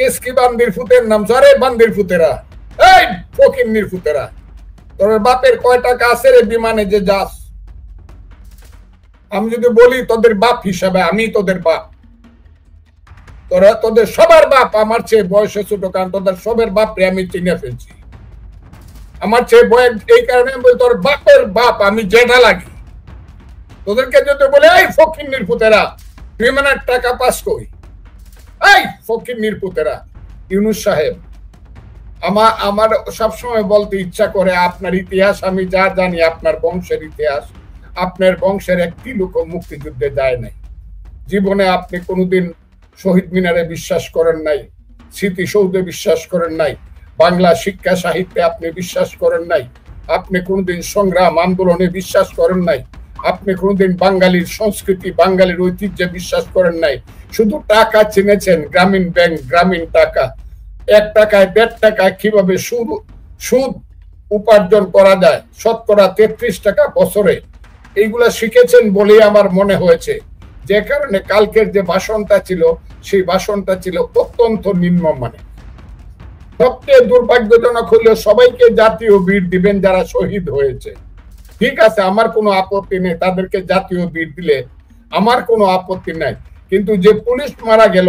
কেসকি বান্দির ফুতের নাম আরে বান্দির ফুতেরা, এই ফকিন্নির ফুতেরা, তোর বাপের কয় টাকা আছে রে বিমানে যে যাস? আমি যদি বলি তোদের বাপ হিসাবে, আমি তোদের বাপ, তোরা তোদের সবার বাপ আমার চেয়ে বয়সে ছোট, কারণ তোদের সবের বাপ রে আমি চিনে ফেলছি। আমার চেয়ে বয়স এই কারণে তোর বাপের বাপ আমি জেঠা লাগি। তোদেরকে যদি বলে এই ফকিন্নির ফুতেরা বিমানের টাকা পাস কই, এই ফকিন্নির পুতেরা। ইউনূস সাহেব, আমার সবসময় বলতে ইচ্ছা করে আপনার ইতিহাস আমি যা জানি, আপনার বংশের ইতিহাস, আপনার বংশের একটি লোক মুক্তিযুদ্ধে যায় নাই। জীবনে আপনি কোনোদিন শহীদ মিনারে বিশ্বাস করেন নাই, স্মৃতিসৌধে বিশ্বাস করেন নাই, বাংলা শিক্ষা সাহিত্যে আপনি বিশ্বাস করেন নাই, আপনি কোনোদিন সংগ্রাম আন্দোলনে বিশ্বাস করেন নাই, আপনি কোনোদিন বাঙালির সংস্কৃতি বাঙালির ঐতিহ্যে বিশ্বাস করেন নাই। শুধু টাকা চিনেছেন, গ্রামীণ ব্যাংক, গ্রামীণ টাকা, 1 টাকায় 1.5 টাকায় কিভাবে সুদ উপার্জন করা যায়, শতকরা 33 টাকা বছরে, এইগুলা শিখেছেন বলেই আমার মনে হয়েছে। যে কারণে কালকের যে ভাষণটা ছিল, সেই ভাষণটা ছিল অত্যন্ত নিম্নমানের। সবচেয়ে দুর্ভাগ্যজনক হলো সবাইকে জাতীয় বীর দিবেন যারা শহীদ হয়েছে। ঠিক আছে, আমার কোনো আপত্তি নেই, তাদেরকে জাতীয় বীর দিলে আমার কোনো আপত্তি নাই। কিন্তু যে পুলিশ মারা গেল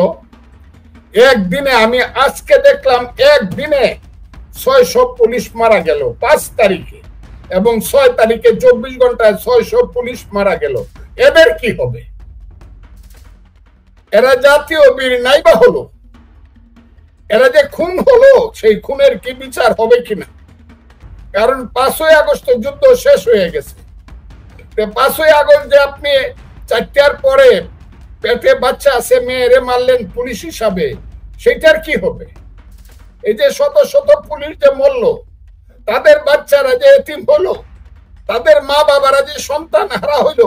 একদিনে, আমি আজকে দেখলাম একদিনে 600 পুলিশ মারা গেল 5 তারিখে, এবং 6 তারিখে 24 ঘন্টায় 600 পুলিশ মারা গেল। এদের কি হবে? এরা জাতীয় বীর নাই বা হলো? এরা যে খুন হলো, সেই খুনের কি বিচার হবে কিনা? কারণ 5ই আগস্ট যুদ্ধ শেষ হয়ে গেছে। 5ই আগস্ট যে আপনি 4টার পরে পেটে বাচ্চা আছে মেয়েরে মারলেন পুলিশ হিসাবে, সেটার কি হবে? এই যে শত শত পুলিশ যে মরল, তাদের বাচ্চারা যে এতিম হলো, তাদের মা বাবারা যে সন্তান হারা হইল,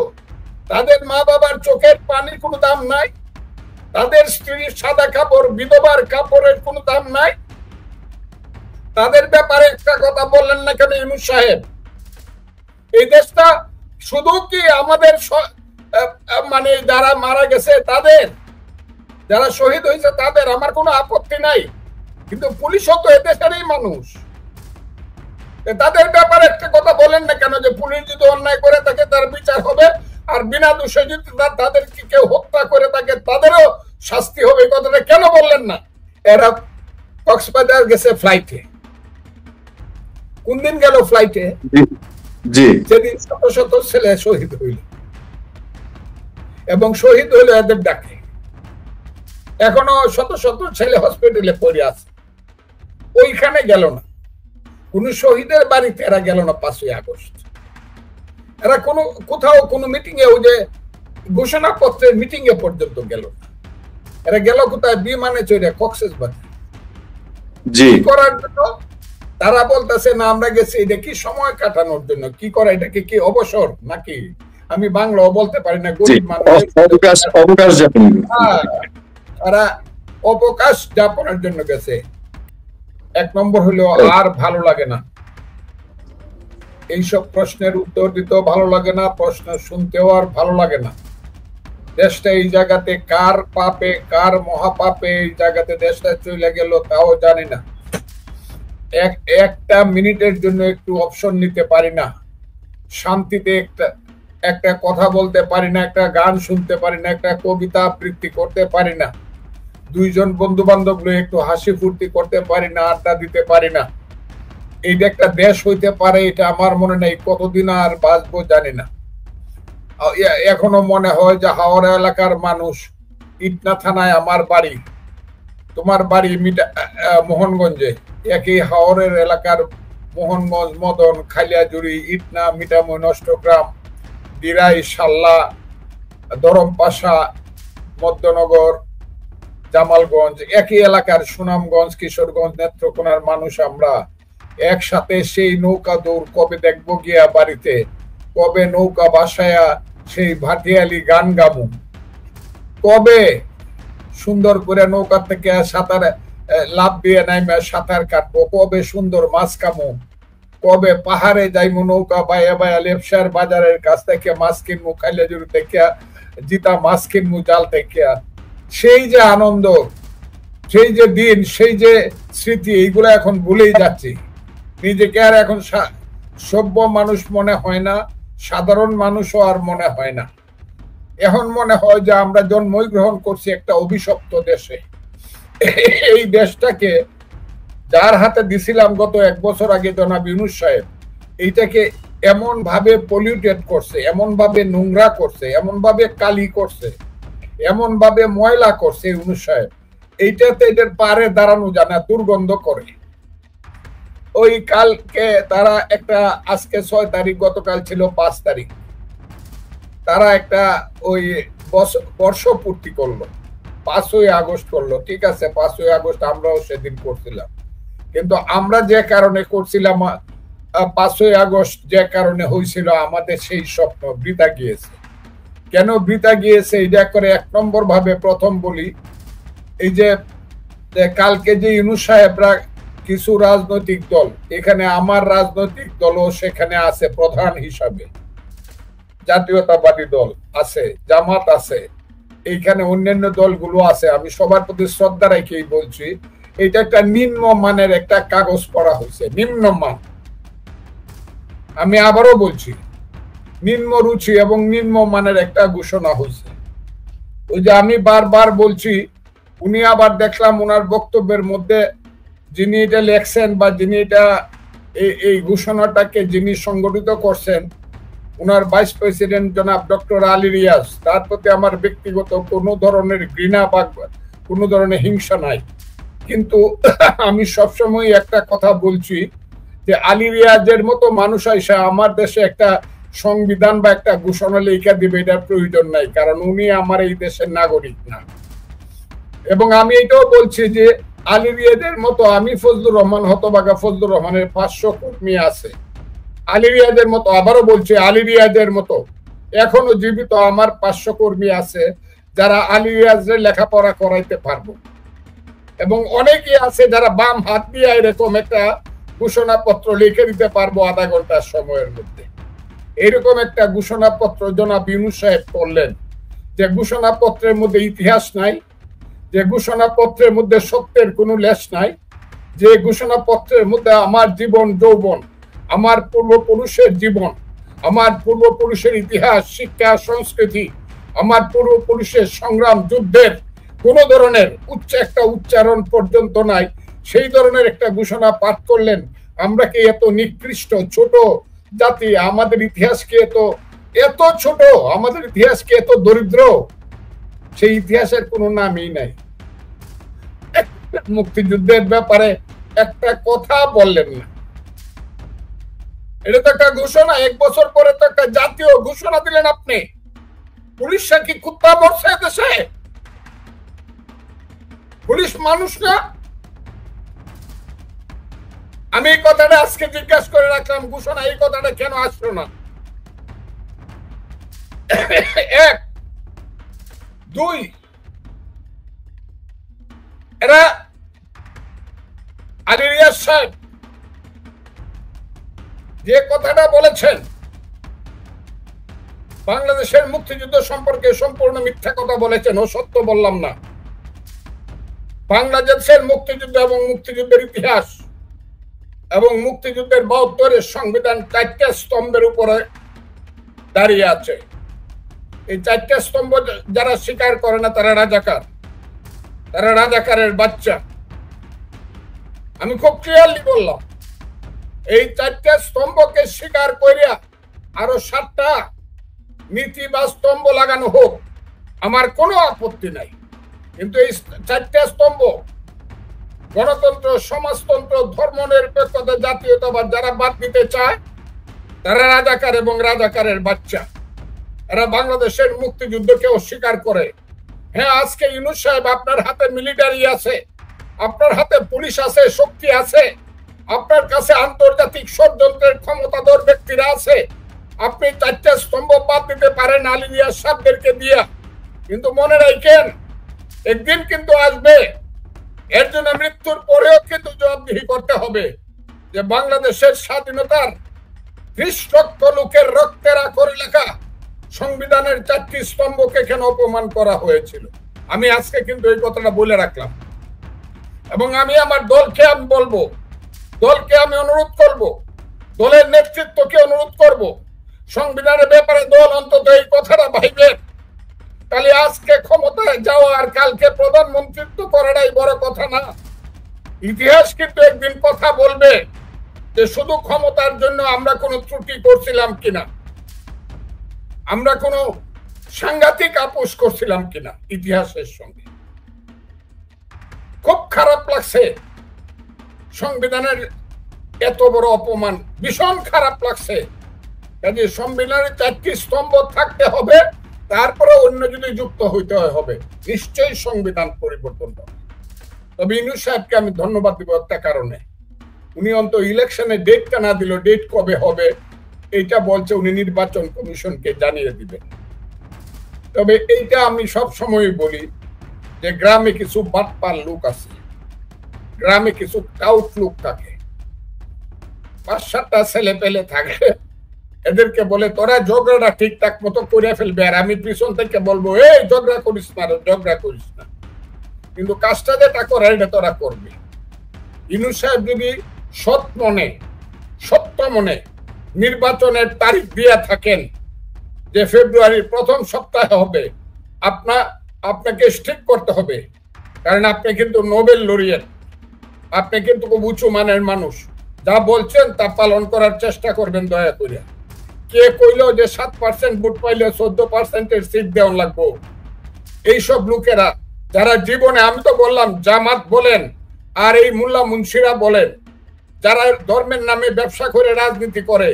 তাদের মা বাবার চোখের পানির কোনো দাম নাই, তাদের স্ত্রীর সাদা কাপড় বিধবার কাপড়ের কোনো দাম নাই। তাদের ব্যাপারে একটা কথা বললেন না কেন ইউনূস সাহেব? এই দেশটা শুধু কি আমাদের মানে যারা মারা গেছে তাদের, যারা শহীদ হয়েছে তাদের, আমার কোনো আপত্তি নাই, কিন্তু পুলিশও তো এদেশেরই মানুষ। তাদের ব্যাপারে একটা কথা বলেন না কেন যে পুলিশ যদি অন্যায় করে থাকে তার বিচার হবে, আর বিনা দোষে যদি তাদেরকে কেউ হত্যা করে থাকে তাদেরও শাস্তি হবে? কথাটা কেন বললেন না? এরা কক্সবাজার গেছে ফ্লাইটে। কোন দিন গেল ফ্লাইটে? যেদিন শত শত ছেলে শহীদ হইল, এবং শহীদ হইল এদের ডাকে। এখনো শত শত ছেলে হসপিটালে পড়ে আছে, ওইখানে গেল না। কোন শহীদের বাড়িতে এরা গেল না 5ই আগস্ট। এরা কোথাও কোনো মিটিং এ, ওই যে ঘোষণাপত্রের মিটিং এ পর্যন্ত গেল না। এরা গেল কোথায়? বিমানে চড়ে কক্সবাজার। জি করার জন্য? তারা বলতেছে না আমরা গেছি এটা কি সময় কাটানোর জন্য। কি করা? এটাকে কি অবসর নাকি? আমি বাংলাও বলতে পারি না, গরিব মানুষ। তারা অবকাশ যাপনের জন্য গেছে। 1 নম্বর হলো আর ভালো লাগে না এইসব প্রশ্নের উত্তর দিতেও ভালো লাগে না, প্রশ্ন শুনতেও আর ভালো লাগে না। দেশটা এই জায়গাতে কার পাপে কার মহাপাপে এই জায়গাতে দেশটা চলে গেল তাও জানি না। একটা মিনিটের জন্য একটু অপশন নিতে পারি না, শান্তিতে একটা কথা বলতে পারি না, একটা গান শুনতে পারি না, একটা কবিতা আবৃত্তি করতে পারি না, 2 জন বন্ধু বান্ধব নিয়ে একটু হাসি ফুর্তি করতে পারি না, আড্ডা দিতে পারি না। এইটা একটা দেশ হইতে পারে? এটা আমার মনে নেই। কতদিন আর বাঁচবো জানি না। এখনো মনে হয় যে হাওড়া এলাকার মানুষ, ইটনা থানায় আমার বাড়ি, তোমার বাড়ি মোহনগঞ্জে, একই হাওড়ের এলাকার মোহনগঞ্জ, মদন, খালিয়াজুড়ি, ইটনা, মিঠামই, নষ্টগ্রাম, দিরাই, সাল্লা, দরমপাশা, মধ্যনগর, জামালগঞ্জ, একই এলাকার সুনামগঞ্জ, কিশোরগঞ্জ, নেত্রকোনার মানুষ আমরা। একসাথে সেই নৌকা দৌড় কবে দেখবো গিয়া বাড়িতে, কবে নৌকা বাসায়া সেই ভাটিয়ালি গান গামু, কবে সুন্দর করে নৌকা থেকে সাঁতার লাভ দিয়ে নাইমা সাঁতার কাটবো, কবে সুন্দর মাছ খামু, কবে পাহাড়ে যাইমু নৌকা বায়া বায়া লেপসার বাজারের কাছ থেকে মাছ কিনবো, খাইলাজুরি থেকে জিতা মাছ কিনবো জাল থেকে। সেই যে আনন্দ, সেই যে দিন, সেই যে স্মৃতি, এইগুলো এখন ভুলেই যাচ্ছি। নিজেকে আর এখন সভ্য মানুষ মনে হয় না, সাধারণ মানুষও আর মনে হয় না। এখন মনে হয় যে আমরা জন্মই গ্রহণ করছি একটা অভিশপ্ত দেশে। এই দেশটাকে যার হাতে দিছিলাম গত 1 বছর আগে জনাব ইউনূস সাহেব, এইটাকে এমন ভাবে পলিউটেড করছে, এমন ভাবে নোংরা করছে, এমন ভাবে কালি করছে, এমন ভাবে ময়লা করছে ইউনূস সাহেব, এইটাতে এদের পারে দাঁড়ানো যায় না, দুর্গন্ধ করে। ওই কালকে তারা একটা, আজকে 6 তারিখ, গতকাল ছিল 5 তারিখ, তারা একটা ওই বর্ষপূর্তি করলো, 5ই আগস্ট করলো। ঠিক আছে, 5ই আগস্ট আমরাও সেদিন করছিলাম, কিন্তু আমরা যে কারণে করছিলাম, 5ই আগস্ট যে কারণে হয়েছিল, আমাদের সেই স্বপ্ন বৃথা গিয়েছে। কেন বৃথা গিয়েছে এটা করে 1 নম্বর ভাবে প্রথম বলি, এই যে কালকে যে ইউনূস সাহেবরা কিছু রাজনৈতিক দল, এখানে আমার রাজনৈতিক দলও সেখানে আছে প্রধান হিসাবে, জাতীয়তাবাদী দল আছে, জামাত আছে, এইখানে অন্যান্য দলগুলো আছে। আমি সবার প্রতি শ্রদ্ধা রেখেই বলছি, এটা একটা নিম্ন মানের একটা কাগজ করা হয়েছে, নিম্ন মান। আমি আবারও বলছি, নিম্ন রুচি এবং নিম্ন মানের একটা ঘোষণা হয়েছে। ওই যে আমি বারবার বলছি, উনি আবার দেখলাম ওনার বক্তব্যের মধ্যে যিনি এটা লেখছেন বা যিনি এটা এই ঘোষণাটাকে যিনি সংগঠিত করছেন, উনার ভাইস প্রেসিডেন্ট জনাব ডক্টর আলী রিয়াজ, তার প্রতি আমার ব্যক্তিগত কোনো ধরনের ঘৃণা বা কোনো ধরনের হিংসা নাই। কিন্তু আমি সবসময় একটা কথা বলছি যে আলী রিয়াজের মতো মানুষ আইসা আমার দেশে একটা সংবিধান বা একটা ঘোষণা লেখা দিবে, এটার প্রয়োজন নাই, কারণ উনি আমার এই দেশের নাগরিক না। এবং আমি এটাও বলছি যে আলী রিয়াজের মতো, আমি ফজলুর রহমান, হতবাগা ফজলুর রহমানের 500 কর্মী আছে। আলী রিয়াজের মতো, আবারও বলছি, আলী রিয়াজের মতো এখনো জীবিত আমার 500 কর্মী আছে, যারা আলী রিয়াজের লেখাপড়া করাইতে পারবো। এবং অনেকেই আছে যারা বাম হাত দিয়ে এরকম একটা ঘোষণাপত্র লিখে দিতে পারবো আধা ঘন্টার সময়ের মধ্যে। এরকম একটা ঘোষণাপত্র জনাব ইউনূস সাহেব করলেন, যে ঘোষণাপত্রের মধ্যে ইতিহাস নাই, যে ঘোষণাপত্রের মধ্যে সত্যের কোনো লেশ নাই, যে ঘোষণাপত্রের মধ্যে আমার জীবন যৌবন, আমার পূর্বপুরুষের জীবন, আমার পূর্বপুরুষের ইতিহাস, শিক্ষা, সংস্কৃতি, আমার পূর্বপুরুষের সংগ্রাম, যুদ্ধের কোন ধরনের একটা উচ্চারণ পর্যন্ত নাই, সেই ধরনের একটা ঘোষণা পাঠ করলেন। আমরা কি এত নিকৃষ্ট ছোট জাতি? আমাদের ইতিহাস কি এত ছোট? আমাদের ইতিহাস কি এত দরিদ্র? সেই ইতিহাসের কোনো নামই নাই। মুক্তিযুদ্ধের ব্যাপারে একটা কথা বললেন না। এটা তো একটা ঘোষণা, 1 বছর পরে তো একটা জাতীয় ঘোষণা দিলেন আপনি। পুলিশরা কি কুত্তা মরছে দেশে? পুলিশ মানুষ না? আমি এই কথাটা আজকে জিজ্ঞাসা করে রাখলাম, ঘোষণা এই কথাটা কেন আসলো না? 1 2 এরা আলী রিয়াজ সাহেব যে কথাটা বলেছেন বাংলাদেশের মুক্তিযুদ্ধ সম্পর্কে সম্পূর্ণ মিথ্যা কথা বলেছেন, ও সত্য বললাম না। বাংলাদেশের মুক্তিযুদ্ধ এবং মুক্তিযুদ্ধের ইতিহাস এবং মুক্তিযুদ্ধের 72-এর সংবিধান 4টা স্তম্ভের উপরে দাঁড়িয়ে আছে। এই 4টা স্তম্ভ যারা স্বীকার করে না তারা রাজাকার, তারা রাজাকারের বাচ্চা। আমি খুব ক্লিয়ারলি বললাম, এই 4টা স্তম্ভকে স্বীকার করিয়া আরো 7টা নীতি বা স্তম্ভ লাগানো হোক, আমার কোনো আপত্তি নাই। কিন্তু এই 4টা স্তম্ভ, গণতন্ত্র, সমাজতন্ত্র, ধর্মনিরপেক্ষতা, জাতীয়তাবাদ যারা বাদ দিতে চায় তারা রাজাকার এবং রাজাকারের বাচ্চা। এরা বাংলাদেশের মুক্তিযুদ্ধকে অস্বীকার করে। হ্যাঁ, আজকে ইউনূস সাহেব আপনার হাতে মিলিটারি আছে, আপনার হাতে পুলিশ আছে, শক্তি আছে, আপনার কাছে আন্তর্জাতিক ষড়যন্ত্রের ক্ষমতাধর ব্যক্তিরা আছে। আপনি 4টা স্তম্ভ বাদ দিতে পারেন আলী রিয়াজ সাহেবদেরকে দিয়া, কিন্তু মনে রাখেন একদিন কিন্তু আসবে, এর জন্য মৃত্যুর পরেও কিন্তু জবাবদিহি করতে হবে যে বাংলাদেশের স্বাধীনতার 30 লক্ষ লোকের রক্তের আখরে লেখা সংবিধানের 4টি স্তম্ভকে কেন অপমান করা হয়েছিল। আমি আজকে কিন্তু এই কথাটা বলে রাখলাম। এবং আমি আমার দলকে আমি বলবো, দলকে আমি অনুরোধ করব, দলের নেতৃত্বকে অনুরোধ করব, সংবিধানের ব্যাপারে দল অন্তত এই কথাটা ভাইবে, তাহলে আজকে ক্ষমতায় যাওয়া আর কালকে প্রধানমন্ত্রিত্ব করাটাই বড় কথা না। ইতিহাস কিন্তু একদিন কথা বলবে যে শুধু ক্ষমতার জন্য আমরা কোনো ত্রুটি করছিলাম কিনা, আমরা কোনো সাংঘাতিক আপোষ করছিলাম কিনা ইতিহাসের সঙ্গে। খুব খারাপ লাগছে সংবিধানের এত বড় অপমান, ভীষণ খারাপ লাগছে। কাজে সংবিধানের 4টি স্তম্ভ থাকতে হবে, তারপরে অন্য যদি যুক্ত হইতে হবে, নিশ্চয়ই সংবিধান পরিবর্তন হবে। তবে ইউনূস সাহেবকে আমি ধন্যবাদ দিব একটা কারণে, উনি অন্তত ইলেকশনে ডেটটা না দিল, ডেট কবে হবে এইটা বলছে উনি নির্বাচন কমিশনকে জানিয়ে দিবেন। তবে এইটা আমি সব সময় বলি যে গ্রামে কিছু বাটপার লোক আছে, গ্রামে কিছু টাউট লোক থাকে, 5-7টা ছেলে পেলে থাকে, এদেরকে বলে তোরা ঝগড়াটা ঠিকঠাক মতো করে ফেলবে, আর আমি পিছন থেকে বলবো এই ঝগড়া করিস না, ঝগড়া করিস না, কিন্তু কাজটা যেটা করে এটা তোরা করবি। ইউনূস সাহেব যদি সত্য মনে নির্বাচনের তারিখ দিয়ে থাকেন যে ফেব্রুয়ারির প্রথম সপ্তাহে হবে, আপনাকে স্ট্রিক করতে হবে, কারণ আপনি কিন্তু নোবেল লরিয়েট, আপনি কিন্তু খুব উঁচু মানের মানুষ, যা বলছেন তা পালন করার চেষ্টা করবেন দয়া করে। কে কইলো যে 7% ভোট পাইলে 14%-এর সিট দেওয়া লাগবো? এইসব লোকেরা যারা জীবনে, আমি তো বললাম জামাত বলেন আর এই মোল্লা মুন্সিরা বলেন, যারা ধর্মের নামে ব্যবসা করে রাজনীতি করে,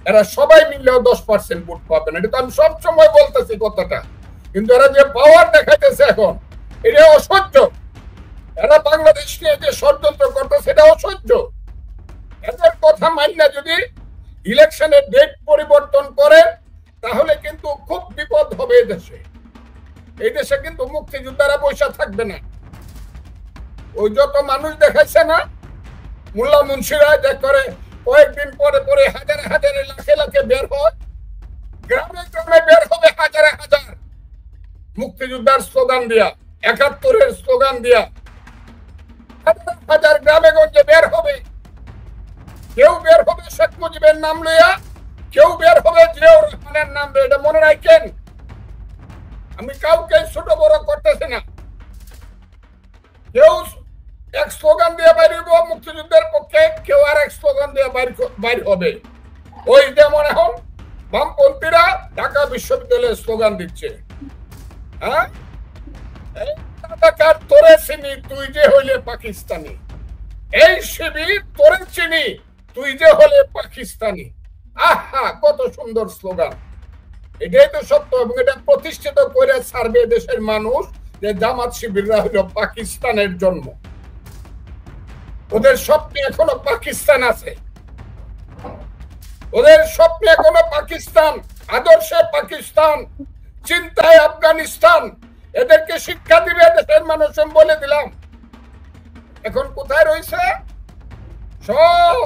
এরা সবাই মিললেও 10% ভোট পাবেন, এটা তো আমি সবসময় বলতেছি কথাটা, কিন্তু এরা যে পাওয়ার দেখাইতেছে এখন, এটা অসহ্য। এরা বাংলাদেশ নিয়ে যে ষড়যন্ত্র করতেছে এটা অসহ্য। এদের কথা মানলে যদি ইলেকশনের ডেট পরিবর্তন করে তাহলে কিন্তু খুব বিপদ হবে এদেশে। এই দেশে কিন্তু মুক্তিযোদ্ধারা বৈশা থাকবে না। ওই যত মানুষ দেখাচ্ছে না মোল্লা মুন্সিরা যে করে, কয়েকদিন পরে পরে হাজারে হাজারে লাখে লাখে বের হয়, গ্রামে গ্রামে বের হবে হাজারে হাজার মুক্তিযোদ্ধার স্লোগান দিয়া, 71-এর স্লোগান দিয়া হাজার হাজার গ্রামে গঞ্জে বের হবে। কেউ বের হবে শেখ মুজিবের নাম লইয়া, কেউ বের হবে জিয়াউর রহমানের নাম লইয়া, এটা মনে রাখেন। আমি কাউকে ছোট বড় করতেছি না, কেউ এক স্লোগান দিয়ে বাইর হইব মুক্তিযুদ্ধের পক্ষে, কেউ আর এক স্লোগান দিয়ে বাইর হবে। ওই যেমন এখন বামপন্থীরা ঢাকা বিশ্ববিদ্যালয়ের স্লোগান দিচ্ছে, হ্যাঁ তোরে চিনি তুই যে হইলে পাকিস্তানি, এই শিবির তোরে চিনি তুই যে হলে পাকিস্তানি। আহা, কত সুন্দর স্লোগান! এটাই তো সত্য, এবং এটা প্রতিষ্ঠিত করে ছাড়বে দেশের মানুষ যে জামাত শিবিররা হলো পাকিস্তানের জন্ম। ওদের স্বপ্নে এখনো পাকিস্তান আছে, ওদের স্বপ্নে এখনো পাকিস্তান, আদর্শে পাকিস্তান, চিন্তায় আফগানিস্তান। এদেরকে শিক্ষা দিবে দেশের মানুষ, বলে দিলাম। এখন কোথায় রয়েছে? সব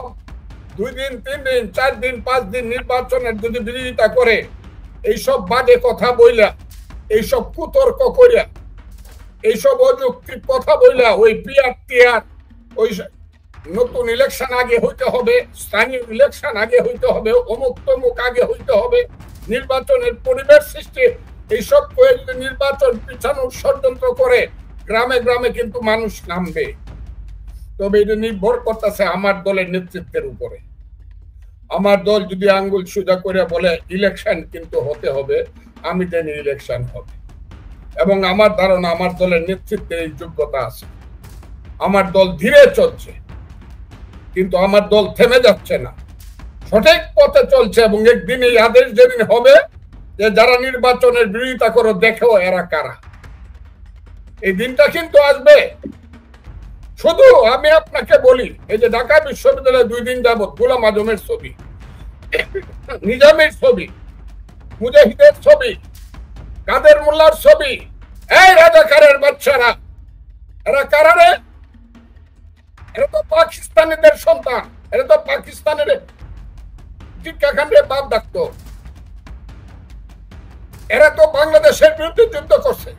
2 দিন 3 দিন 4 দিন 5 দিন নির্বাচনের যদি বিরোধিতা করে, এইসব বাজে কথা বইলা, এইসব কুতর্ক করিয়া, এইসব অযৌক্তিক কথা বইলা, ওই পিয়ার টিয়ার, ওই নতুন ইলেকশন আগে হইতে হবে, স্থানীয় ইলেকশন আগে হইতে হবে, অমুক তমুক আগে হইতে হবে, নির্বাচনের পরিবেশ সৃষ্টি, এইসব করে যদি নির্বাচন পিছানোর ষড়যন্ত্র করে, গ্রামে গ্রামে কিন্তু মানুষ নামবে। তবে এটা নির্ভর করতেছে আমার দলের নেতৃত্বের উপরে। আমার দল যদি আঙ্গুল সোজা করে বলে ইলেকশন কিন্তু হতে হবে, আমি জানি ইলেকশন হবে, এবং আমার ধারণা আমার দলের নেতৃত্বের এই যোগ্যতা আছে। আমার দল ধীরে চলছে, কিন্তু আমার দল থেমে যাচ্ছে না, সঠিক পথে চলছে, এবং একদিন এই আদেশ যেদিন হবে যে যারা নির্বাচনের বিরোধিতা করো দেখো এরা কারা, এই দিনটা কিন্তু আসবে। শুধু আমি আপনাকে বলি, এই যে ঢাকা বিশ্ববিদ্যালয়ে 2 দিন যাবত গোলাম আজমের ছবি, নিজামের ছবি, মুজাহিদের ছবি, কাদের মোল্লার ছবি, এই রাজাকারের বাচ্চারা, এরা কারা রে? এরা তো পাকিস্তানিদের সন্তান, এরা তো পাকিস্তানের টিক্কাখান্ডের বাপ ডাকতো, এরা তো বাংলাদেশের বিরুদ্ধে যুদ্ধ করছে,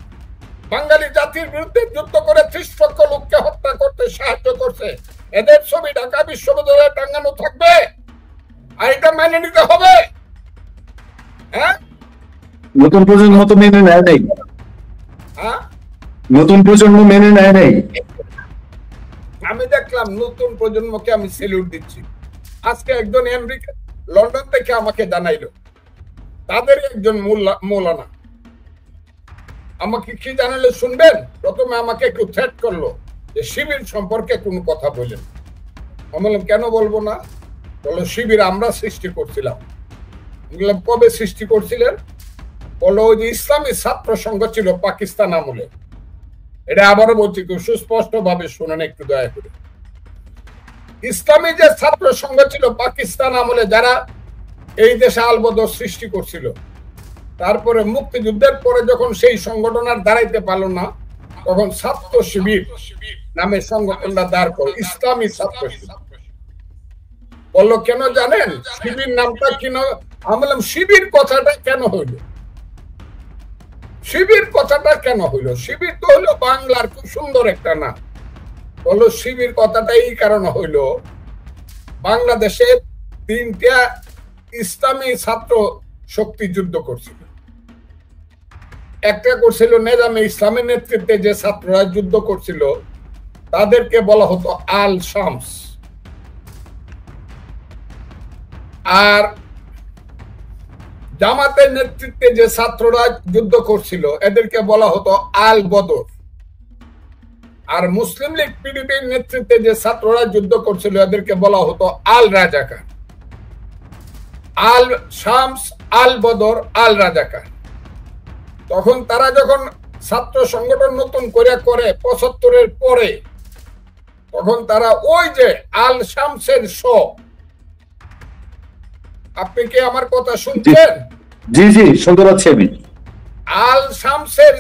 বাঙালি জাতির বিরুদ্ধে যুদ্ধ করে 30 লক্ষ লোককে হত্যা করতে সাহায্য করছে, এদের ছবি ঢাকা বিশ্ববিদ্যালয়ে টাঙানো থাকবে? আর এটা মেনে নিতে হবে? হ্যাঁ, নতুন প্রজন্ম তো মেনে নেয় নাই। নতুন প্রজন্ম মেনে নেয় নাই। আমি দেখলাম নতুন প্রজন্মকে আমি স্যালুট দিচ্ছি। আজকে একজন আমেরিকা লন্ডন থেকে আমাকে জানাইলো, তাদের একজন মৌলানা আমাকে কি জানালে শুনবেন? প্রথমে আমাকে একটু থ্রেট করলো যে শিবির সম্পর্কে কোনো কথা বলেন। আমি বললাম কেন বলবো না? বললো শিবির আমরা সৃষ্টি করছিলাম। বললাম কবে সৃষ্টি করছিলেন? বললো ওই যে ইসলামী ছাত্র সংঘ ছিল পাকিস্তান আমলে। এটা আবারও বলছি, কেউ সুস্পষ্ট ভাবে শুনেন একটু দয়া করে। ইসলামী যে ছাত্র সংঘ ছিল পাকিস্তান আমলে, যারা এই দেশে আলবদর সৃষ্টি করছিল, তারপরে মুক্তিযুদ্ধের পরে যখন সেই সংগঠন আর দাঁড়াইতে পারল না, তখন ছাত্র শিবির নামে সংগঠনটা দাঁড় করো, ইসলামী ছাত্র শিবির। বললো কেন জানেন শিবির নামটা কেন? আমি বললাম শিবির কথাটা কেন হইল? শিবির কথাটা কেন হইল? শিবির তো হইলো বাংলার খুব সুন্দর একটা নাম। বললো শিবির কথাটা এই কারণে হইল, বাংলাদেশে 3টা ইসলামী ছাত্র শক্তি যুদ্ধ করছিল। একটা করছিল নেজামে ইসলামের নেতৃত্বে যে ছাত্ররা যুদ্ধ করছিল, তাদেরকে বলা হতো আল শামস। আর জামাতের নেতৃত্বে যে ছাত্ররা যুদ্ধ করছিল, এদেরকে বলা হতো আল বদর। আর মুসলিম লীগ পিডিপির নেতৃত্বে যে ছাত্ররা যুদ্ধ করছিল, এদেরকে বলা হতো আল রাজাকার। আল শামস, আল বদর, আল রাজাকার। তখন তারা যখন ছাত্র সংগঠন নতুন করে 75-এর পরে, তখন তারা ওই যে আল শামসের আপনি কি আমার কথা শুনছেন? জি জি শুনতে পাচ্ছি আমি। আল শামসের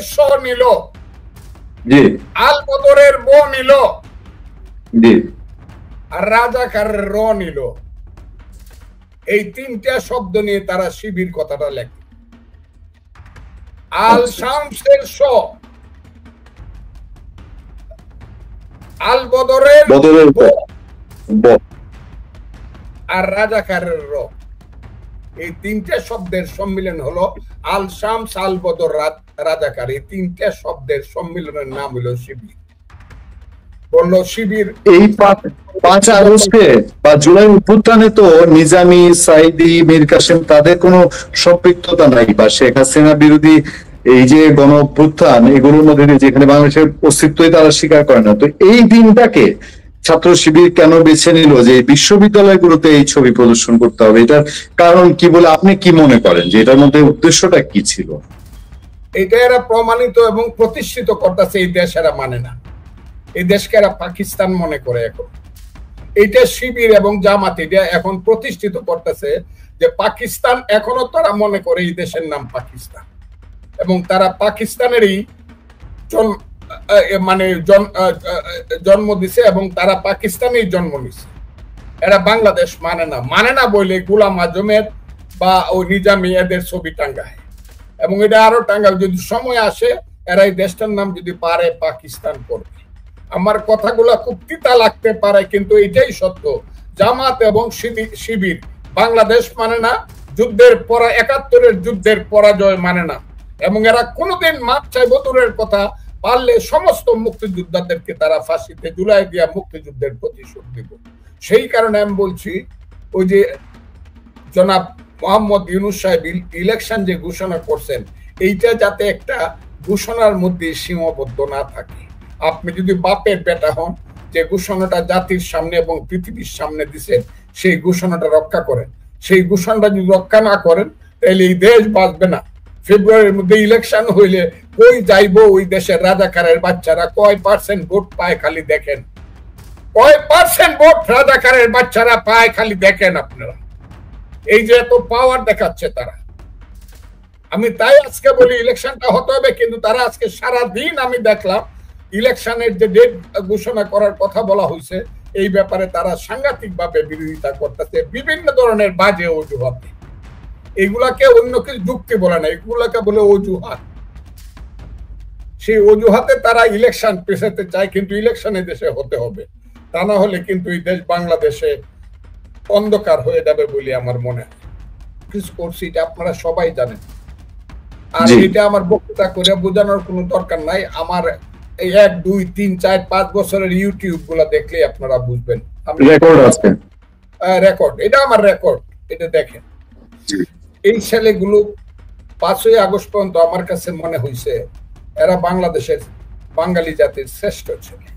নিল, জি। আল বদরের নিল, জি। আর রাজাকারের নিল। এই 3টা শব্দ নিয়ে তারা শিবির কথাটা লেখে। আল শামসের আল বদরের আর রাজাকারের এই 3টা শব্দের সম্মিলন হলো আল শামস, আল বদর, রাজাকার। এই 3টা শব্দের সম্মিলনের নাম হলো শিবির। বললো শিবির। এই 5 আগস্টে বা জুলাই অভ্যুত্থানে তো নিজামী, সাইদি, মীর কাসেম তাদের কোনো সম্পৃক্ততা নাই, বা শেখ হাসিনা বিরোধী এই যে গণ অভ্যুত্থান, এগুলোর মধ্যে দিয়ে যেখানে বাংলাদেশের অস্তিত্বই তারা স্বীকার করে না। তো এই দিনটাকে ছাত্র শিবির কেন বেছে নিল যে বিশ্ববিদ্যালয়গুলোতে এই ছবি প্রদর্শন করতে হবে? এটার কারণ কি বলে আপনি কি মনে করেন, যে এটার মধ্যে উদ্দেশ্যটা কি ছিল? এটা এরা প্রমাণিত এবং প্রতিষ্ঠিত করতেছে এই দেশ এরা মানে না। এই দেশকে এরা পাকিস্তান মনে করে। এখন এইটা শিবির এবং জামাত এটা এখন প্রতিষ্ঠিত করতেছে যে পাকিস্তান, এখনো তারা মনে করে এই দেশের নাম পাকিস্তান, এবং তারা পাকিস্তানেরই মানে জন্ম দিছে এবং তারা পাকিস্তানেই জন্ম নিছে। এরা বাংলাদেশ মানে না বলে গোলাম আজমের বা ও নিজামী এদের ছবি টাঙ্গায়, এবং এটা আরো টাঙ্গায়। যদি সময় আসে এরা এই দেশটার নাম যদি পারে পাকিস্তান করবে। আমার কথাগুলা খুব তিতা লাগতে পারে, কিন্তু এটাই সত্য। জামাত এবং শিবির বাংলাদেশ মানে না, যুদ্ধের ৭১-এর যুদ্ধের পরাজয় মানে না, এবং এরা কোনোদিন মাপ চাইব দূরের কথা, পারলে সমস্ত মুক্তিযোদ্ধাদেরকে তারা ফাঁসিতে ঝুলাই দিয়া মুক্তিযুদ্ধের প্রতিশোধ দিব। সেই কারণে আমি বলছি, ওই যে জনাব মোহাম্মদ ইউনূস সাহেব ইলেকশন যে ঘোষণা করছেন, এইটা যাতে একটা ঘোষণার মধ্যে সীমাবদ্ধ না থাকে। আপনি যদি বাপের বেটা হন, যে ঘোষণাটা জাতির সামনে এবং পৃথিবীর সামনে দিচ্ছেন, সেই ঘোষণাটা রক্ষা করেন। সেই ঘোষণাটা যদি রক্ষা না করেন, তাহলে এই দেশ বাঁচবে না। ফেব্রুয়ারির মধ্যে ইলেকশন হইলে কই যাইব ওই দেশের রাজাকারের বাচ্চারা? কয় % ভোট পায় খালি দেখেন। কয় % ভোট রাজাকারের বাচ্চারা পায় খালি দেখেন আপনারা। এই যে এত পাওয়ার দেখাচ্ছে তারা। আমি তাই আজকে বলি ইলেকশনটা হতে হবে, কিন্তু তারা আজকে সারা দিন আমি দেখলাম ইলেকশনের যে ডেট ঘোষণা করার কথা বলা হয়েছে, এই ব্যাপারে তারা সাংঘাতিক ভাবে বিরোধিতা করতেছে বিভিন্ন ধরনের বাজে অজুহাতে। এগুলাকে অন্য কিছু যুক্তি বলে না, এগুলাকে বলে অজুহাত। সেই অজুহাতে তারা ইলেকশন পেছাতে চায়, কিন্তু ইলেকশনে দেশে হতে হবে, তা না হলে কিন্তু এই দেশ বাংলাদেশে অন্ধকার হয়ে যাবে বলে আমার মনে হয়। কিছু করছি এটা আপনারা সবাই জানেন, আর এটা আমার বক্তৃতা করে বোঝানোর কোনো দরকার নাই। আমার এই 1, 2, 3, 4, 5 বছরের ইউটিউব গুলা দেখলে আপনারা বুঝবেন। রেকর্ড, এটা আমার রেকর্ড, এটা দেখেন। এই ছেলেগুলো 5ই আগস্ট পর্যন্ত আমার কাছে মনে হয়েছে এরা বাংলাদেশের বাঙালি জাতির শ্রেষ্ঠ ছেলে।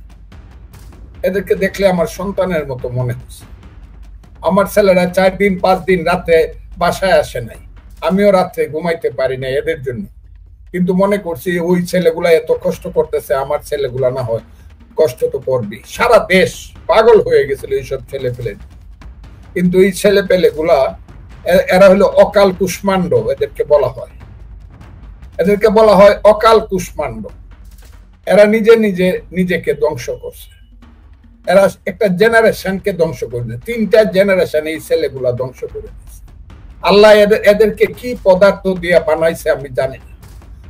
এদেরকে দেখলে আমার সন্তানের মতো মনে হয়েছে। আমার ছেলেরা 4 দিন 5 দিন রাতে বাসায় আসে নাই, আমিও রাত্রে ঘুমাইতে পারি না এদের জন্য, কিন্তু মনে করছি ওই ছেলেগুলা এত কষ্ট করতেছে, আমার ছেলেগুলা না হয় কষ্ট তো করবি। সারা দেশ পাগল হয়ে গেছিল এইসব ছেলে পেলে, কিন্তু এই ছেলে পেলে গুলা এরা হলো অকাল কুষ্মাণ্ড, এদেরকে বলা হয়, এদেরকে বলা হয় অকাল কুষ্মাণ্ড। এরা নিজে নিজে নিজেকে ধ্বংস করছে, এরা একটা জেনারেশনকে ধ্বংস করছে, 3টা জেনারেশন এই ছেলেগুলা ধ্বংস করে দিয়েছে। আল্লাহ এদেরকে কি পদার্থ দিয়ে বানাইছে আমি জানি না,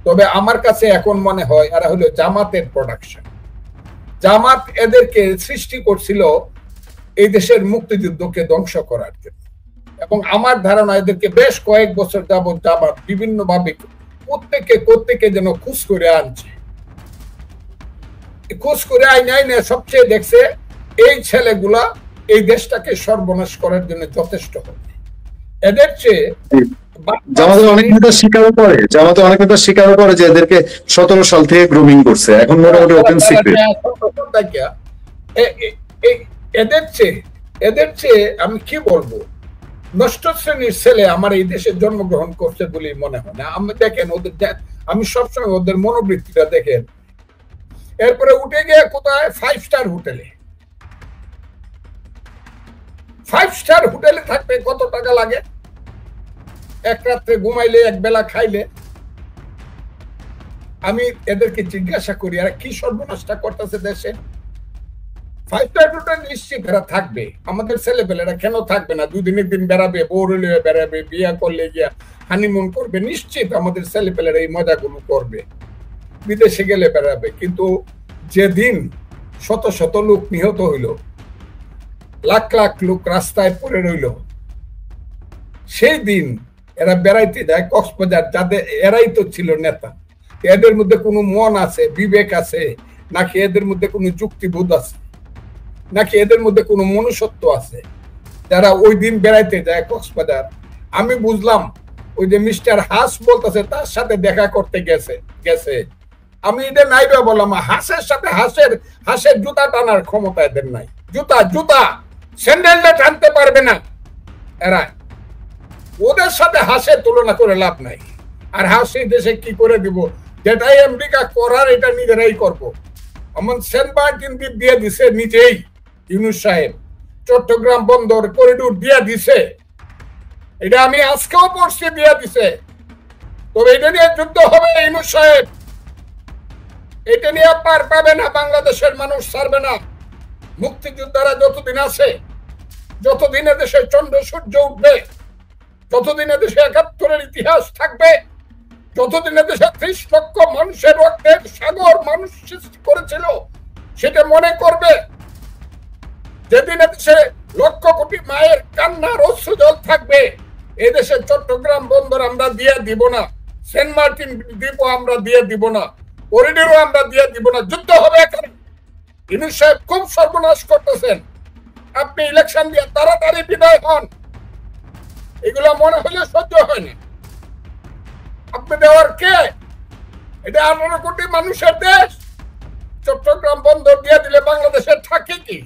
তবে আমার কাছে এখন মনে হয় এরা হলো জামাতের প্রোডাকশন। জামাত এদেরকে সৃষ্টি করছিল এই দেশের মুক্তিযুদ্ধকে ধ্বংস করার জন্য, এবং আমার ধারণা এদেরকে বেশ কয়েক বছর যাবৎ জামাত বিভিন্ন ভাবে প্রত্যেকে যেন খুশ করে আনছে, খুশ করে আইনে সবচেয়ে দেখছে এই ছেলেগুলা এই দেশটাকে সর্বনাশ করার জন্য যথেষ্ট হবে। এদের চেয়ে জামাতে অনেক নেতা স্বীকারও করে যে এদেরকে 17 সাল থেকে গ্রুমিং করছে, এখন মোটামুটি ওপেন সিক্রেট। এদের চেয়ে আমি কি বলবো, নষ্ট শ্রেণীর ছেলে আমার এই দেশে জন্মগ্রহণ করছে বলে মনে হয় না। আমি দেখেন ওদের, আমি সবসময় ওদের মনোবৃত্তিটা দেখেন। এরপরে উঠে গিয়ে কোথায় 5 স্টার হোটেলে, 5 স্টার হোটেলে থাকতে কত টাকা লাগে? এক রাত্রে ঘুমাইলে, এক বেলা খাইলে। আমি এদেরকে জিজ্ঞাসা করি এরা কি সর্বনাশটা করতেছে দেশে? 5 স্টার হোটেল নিশ্চিত এরা থাকবে, আমাদের ছেলেপেলেরা কেন থাকবে না? 2 দিনের দিন বেড়াবে, বউরলে বেড়াবে, বিয়া করলে গিয়া হানিমুন করবে, নিশ্চিত আমাদের ছেলেপেলেরা এই মজাগুলো করবে, বিদেশে গেলে বেড়াবে। কিন্তু যেদিন শত শত লোক নিহত হইল, লাখ লাখ লোক রাস্তায় পড়ে রইল, সেই দিন এরা বেড়াইতে যায় কক্সবাজার, যাদের এরাই তো ছিল নেতা। এদের মধ্যে কোনো মন আছে, বিবেক আছে নাকি? এদের মধ্যে কোনো যুক্তিবোধ আছে নাকি? এদের মধ্যে কোনো মনুষ্যত্ব আছে যারা ওই দিন বেড়াইতে যায় কক্সবাজার? আমি বুঝলাম ওই যে মিস্টার হাস বলতেছে তার সাথে দেখা করতে গেছে। আমি এটা নাই বললাম, হাসের সাথে হাসের জুতা টানার ক্ষমতা এদের নাই। জুতা স্যান্ডেলটা টানতে পারবে না এরা, ওদের সাথে হাসের তুলনা করে লাভ নাই। আর হাস এই দেশে কি করে দিব? যেটাই আমেরিকা করার এটা নিজেরাই করব। আমার সেন্ট মার্টিন দ্বীপ দিয়ে দিছে নিজেই ইউনূস সাহেব, চট্টগ্রাম বন্দর করিডোর দিয়ে দিছে, এটা আমি আজকেও পড়ছি, দিয়ে দিছে। তবে এটা নিয়ে যুদ্ধ হবে ইউনূস সাহেব, এটা নিয়ে পার পাবে না, বাংলাদেশের মানুষ ছাড়বে না। মুক্তিযোদ্ধারা যতদিন আছে, যতদিন দেশে চন্দ্র সূর্য উঠবে, যতদিন দেশে ৭১-এর ইতিহাস থাকবে, যতদিন দেশে ৩০ লক্ষ মানুষের রক্তের সাগর মানুষ সৃষ্টি করেছিল সেটা মনে করবে। যেদিন দেশে লক্ষ কোটি মায়ের কান্নার অশ্রু জল থাকবে, এদেশে চট্টগ্রাম বন্দর আমরা দিয়ে দিব না, সেন্ট মার্টিন দ্বীপও আমরা দিয়ে দিব না, করিডোরও আমরা দিয়ে দিব না। যুদ্ধ হবে এখানে। ইউনূস সাহেব খুব সর্বনাশ করতেছেন, আপনি ইলেকশন দিয়ে তাড়াতাড়ি বিদায় হন। এগুলো মনে হলে সহ্য হয় না। আপনি দেওয়ার কে? এটা 18 কোটি মানুষের দেশ। চট্টগ্রাম বন্দর দিয়ে দিলে বাংলাদেশের থাকে কি?